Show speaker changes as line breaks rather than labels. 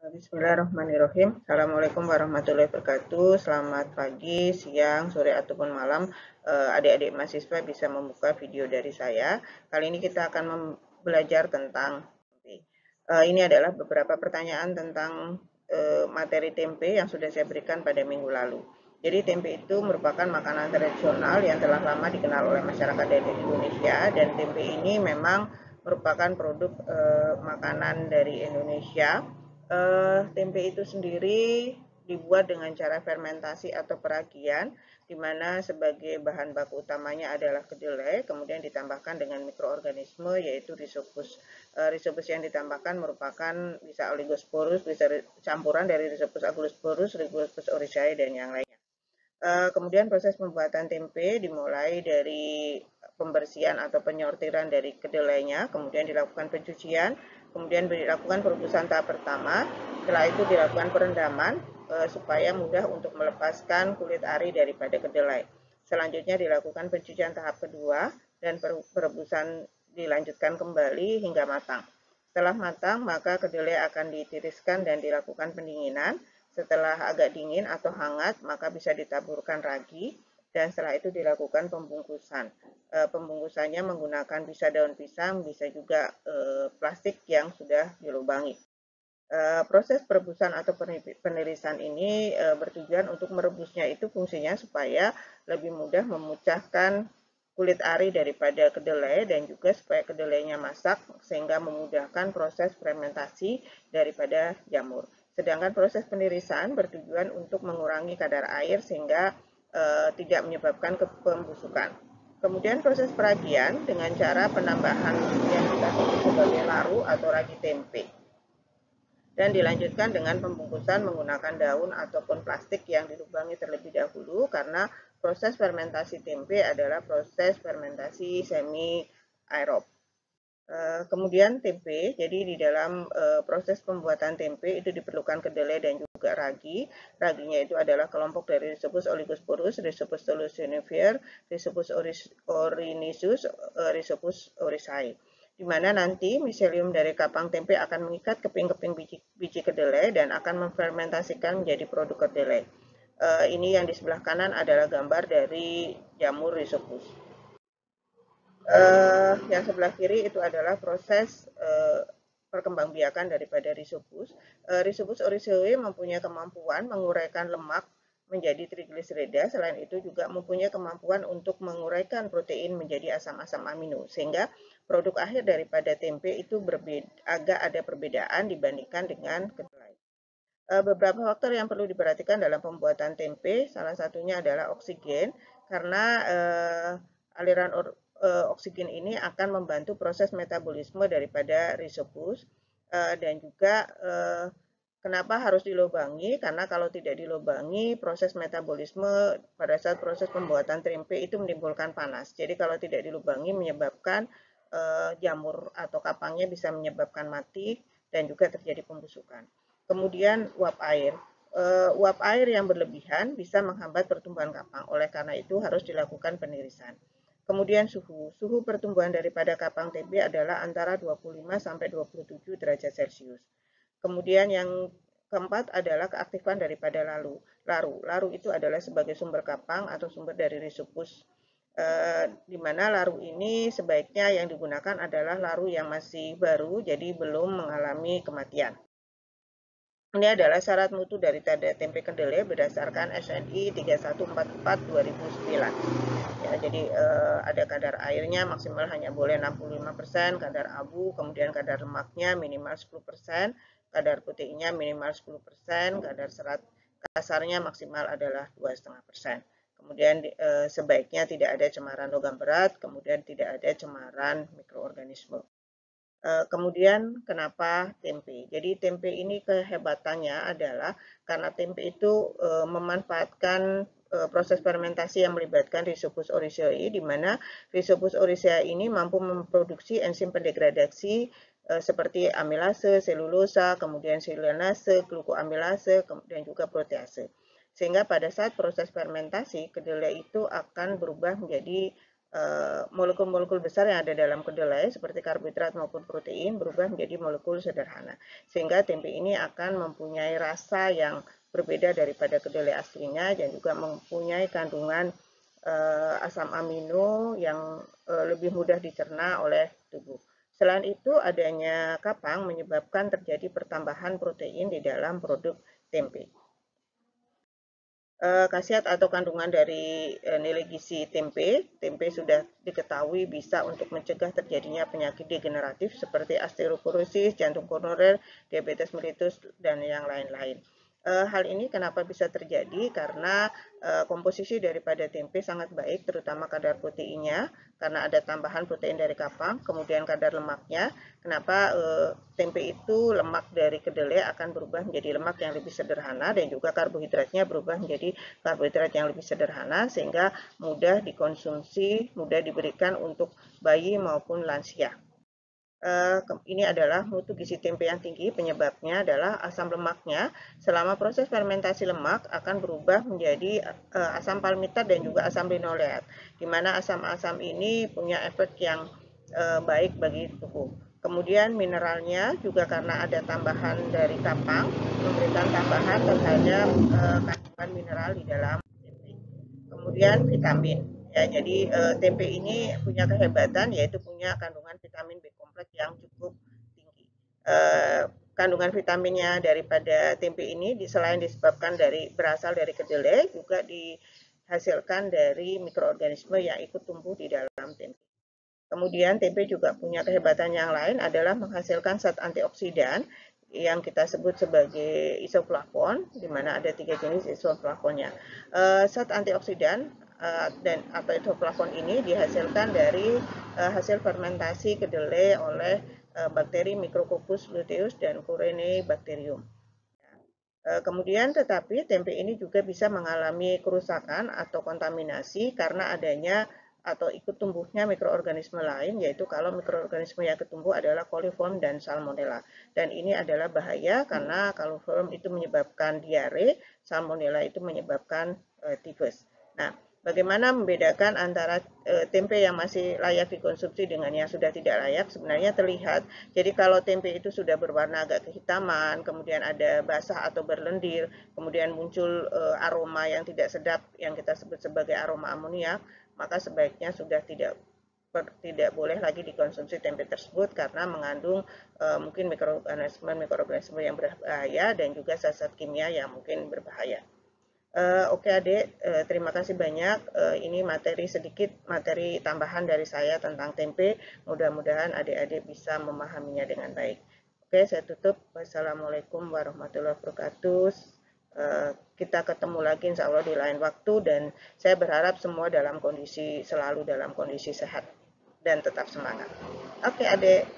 Bismillahirrahmanirrahim. Assalamualaikum warahmatullahi wabarakatuh. Selamat pagi, siang, sore, ataupun malam. Adik-adik mahasiswa bisa membuka video dari saya. Kali ini kita akan belajar tentang tempe. Ini adalah beberapa pertanyaan tentang materi tempe yang sudah saya berikan pada minggu lalu. Jadi tempe itu merupakan makanan tradisional yang telah lama dikenal oleh masyarakat dari Indonesia, dan tempe ini memang merupakan produk makanan dari Indonesia. Tempe itu sendiri dibuat dengan cara fermentasi atau peragian, di mana sebagai bahan baku utamanya adalah kedelai, kemudian ditambahkan dengan mikroorganisme yaitu Rhizopus. Rhizopus yang ditambahkan merupakan bisa Oligosporus, bisa campuran dari Rhizopus agulosporus, Rhizopus oryzae, dan yang lainnya. Kemudian proses pembuatan tempe dimulai dari pembersihan atau penyortiran dari kedelainya, kemudian dilakukan pencucian, kemudian dilakukan perebusan tahap pertama, setelah itu dilakukan perendaman supaya mudah untuk melepaskan kulit ari daripada kedelai. Selanjutnya dilakukan pencucian tahap kedua dan perebusan dilanjutkan kembali hingga matang. Setelah matang, maka kedelai akan ditiriskan dan dilakukan pendinginan. Setelah agak dingin atau hangat, maka bisa ditaburkan ragi, dan setelah itu dilakukan pembungkusan. Pembungkusannya menggunakan bisa daun pisang, bisa juga plastik yang sudah dilubangi. Proses perebusan atau penirisan ini bertujuan untuk merebusnya, itu fungsinya supaya lebih mudah memecahkan kulit ari daripada kedelai, dan juga supaya kedelainya masak sehingga memudahkan proses fermentasi daripada jamur. Sedangkan proses penirisan bertujuan untuk mengurangi kadar air sehingga tidak menyebabkan pembusukan. Kemudian proses peragian dengan cara penambahan yang kita sebut sebagai laru atau ragi tempe. Dan dilanjutkan dengan pembungkusan menggunakan daun ataupun plastik yang dilubangi terlebih dahulu, karena proses fermentasi tempe adalah proses fermentasi semi aerob. Kemudian tempe, jadi di dalam proses pembuatan tempe itu diperlukan kedelai dan juga ragi. Raginya itu adalah kelompok dari Rhizopus oligosporus, Rhizopus tholussinifer, Rhizopus orinisus, Rhizopus oryzae. Di mana nanti miselium dari kapang tempe akan mengikat keping-keping biji kedelai dan akan memfermentasikan menjadi produk kedelai. Ini yang di sebelah kanan adalah gambar dari jamur Rhizopus. Yang sebelah kiri itu adalah proses perkembangbiakan daripada Rhizopus. Rhizopus oryzae mempunyai kemampuan menguraikan lemak menjadi trigliserida. Selain itu juga mempunyai kemampuan untuk menguraikan protein menjadi asam-asam amino, sehingga produk akhir daripada tempe itu agak ada perbedaan dibandingkan dengan kedelai. Beberapa faktor yang perlu diperhatikan dalam pembuatan tempe, salah satunya adalah oksigen, karena aliran oksigen ini akan membantu proses metabolisme daripada Rhizopus, dan juga kenapa harus dilubangi, karena kalau tidak dilubangi proses metabolisme pada saat proses pembuatan tempe itu menimbulkan panas. Jadi kalau tidak dilubangi menyebabkan jamur atau kapangnya bisa menyebabkan mati dan juga terjadi pembusukan. Kemudian uap air. Uap air yang berlebihan bisa menghambat pertumbuhan kapang. Oleh karena itu harus dilakukan penirisan. Kemudian suhu pertumbuhan daripada kapang tempe adalah antara 25 sampai 27 derajat Celcius. Kemudian yang keempat adalah keaktifan daripada laru. Laru itu adalah sebagai sumber kapang atau sumber dari Rhizopus, di mana laru ini sebaiknya yang digunakan adalah laru yang masih baru, jadi belum mengalami kematian. Ini adalah syarat mutu dari tempe kedelai berdasarkan SNI 3144/2009. Ya, jadi ada kadar airnya maksimal hanya boleh 65%, kadar abu, kemudian kadar lemaknya minimal 10%, kadar proteinnya minimal 10%, kadar serat kasarnya maksimal adalah 2,5%. Kemudian sebaiknya tidak ada cemaran logam berat, kemudian tidak ada cemaran mikroorganisme. Kemudian kenapa tempe? Jadi tempe ini kehebatannya adalah karena tempe itu memanfaatkan proses fermentasi yang melibatkan Rhizopus oryzae, di mana Rhizopus oryzae ini mampu memproduksi enzim pendegradasi seperti amilase, selulosa, kemudian silanase, glukoamilase, dan juga protease. Sehingga pada saat proses fermentasi, kedelai itu akan berubah menjadi molekul-molekul besar yang ada dalam kedelai seperti karbohidrat maupun protein berubah menjadi molekul sederhana. Sehingga tempe ini akan mempunyai rasa yang berbeda daripada kedelai aslinya dan juga mempunyai kandungan asam amino yang lebih mudah dicerna oleh tubuh. Selain itu, adanya kapang menyebabkan terjadi pertambahan protein di dalam produk tempe. Khasiat atau kandungan dari nilai gizi tempe. Tempe sudah diketahui bisa untuk mencegah terjadinya penyakit degeneratif seperti osteoporosis, jantung koroner, diabetes mellitus, dan yang lain-lain. Hal ini kenapa bisa terjadi? Karena komposisi daripada tempe sangat baik, terutama kadar proteinnya, karena ada tambahan protein dari kapang, kemudian kadar lemaknya. Kenapa tempe itu lemak dari kedelai akan berubah menjadi lemak yang lebih sederhana dan juga karbohidratnya berubah menjadi karbohidrat yang lebih sederhana sehingga mudah dikonsumsi, mudah diberikan untuk bayi maupun lansia. Ini adalah mutu gizi tempe yang tinggi, penyebabnya adalah asam lemaknya selama proses fermentasi lemak akan berubah menjadi asam palmitat dan juga asam linoleat, di mana asam-asam ini punya efek yang baik bagi tubuh. Kemudian mineralnya juga karena ada tambahan dari kapang, memberikan tambahan terhadap kandungan mineral di dalam tempe. Kemudian vitamin. Ya, jadi tempe ini punya kehebatan yaitu punya kandungan vitamin B kompleks yang cukup tinggi. Kandungan vitaminnya daripada tempe ini selain disebabkan berasal dari kedelai juga dihasilkan dari mikroorganisme yang ikut tumbuh di dalam tempe. Kemudian tempe juga punya kehebatan yang lain adalah menghasilkan zat antioksidan yang kita sebut sebagai isoflavon, di mana ada 3 jenis isoflavonnya. Zat antioksidan atau isoflavon ini dihasilkan dari hasil fermentasi kedelai oleh bakteri Micrococcus luteus dan Corynebacterium. Kemudian tetapi tempe ini juga bisa mengalami kerusakan atau kontaminasi karena adanya atau ikut tumbuhnya mikroorganisme lain, yaitu kalau mikroorganisme yang ketumbuh adalah coliform dan salmonella. Dan ini adalah bahaya karena coliform itu menyebabkan diare, salmonella itu menyebabkan tifus. Nah, bagaimana membedakan antara tempe yang masih layak dikonsumsi dengan yang sudah tidak layak? Sebenarnya terlihat. Jadi kalau tempe itu sudah berwarna agak kehitaman, kemudian ada basah atau berlendir, kemudian muncul aroma yang tidak sedap yang kita sebut sebagai aroma amoniak, maka sebaiknya sudah tidak boleh lagi dikonsumsi tempe tersebut karena mengandung mungkin mikroorganisme yang berbahaya dan juga zat-zat kimia yang mungkin berbahaya. Oke adik, terima kasih banyak. Ini materi tambahan dari saya tentang tempe. Mudah-mudahan adik-adik bisa memahaminya dengan baik. Oke, saya tutup. Wassalamualaikum warahmatullahi wabarakatuh. Kita ketemu lagi insya Allah di lain waktu dan saya berharap semua selalu dalam kondisi sehat dan tetap semangat. Oke adik.